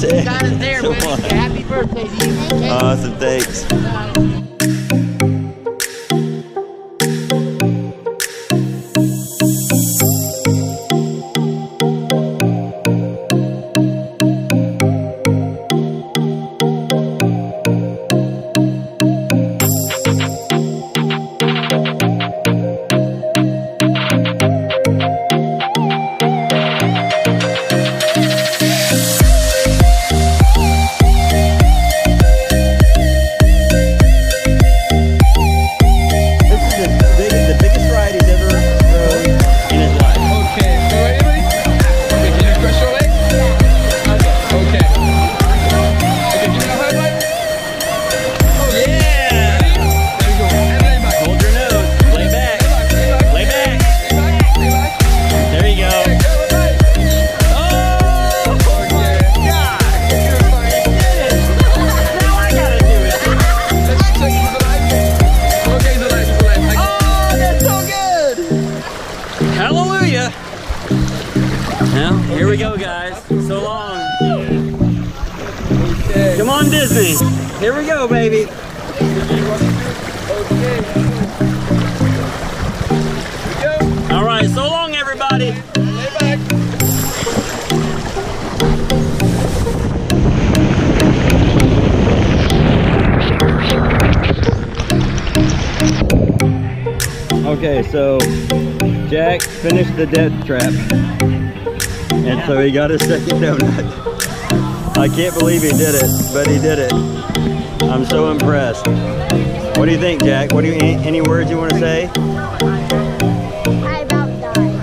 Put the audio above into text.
That's it. Got it there, Come baby. on. Happy birthday to you. Okay? Awesome, thanks. Hallelujah! Well, here we go, guys. So long. Okay. Come on, Disney. Here we go, baby. Okay. All right, so long, everybody. Stay back. Okay, so Jack finished the death trap, and so he got his second donut. I can't believe he did it, but he did it. I'm so impressed. What do you think, Jack? What do you, any words you want to say? I about died.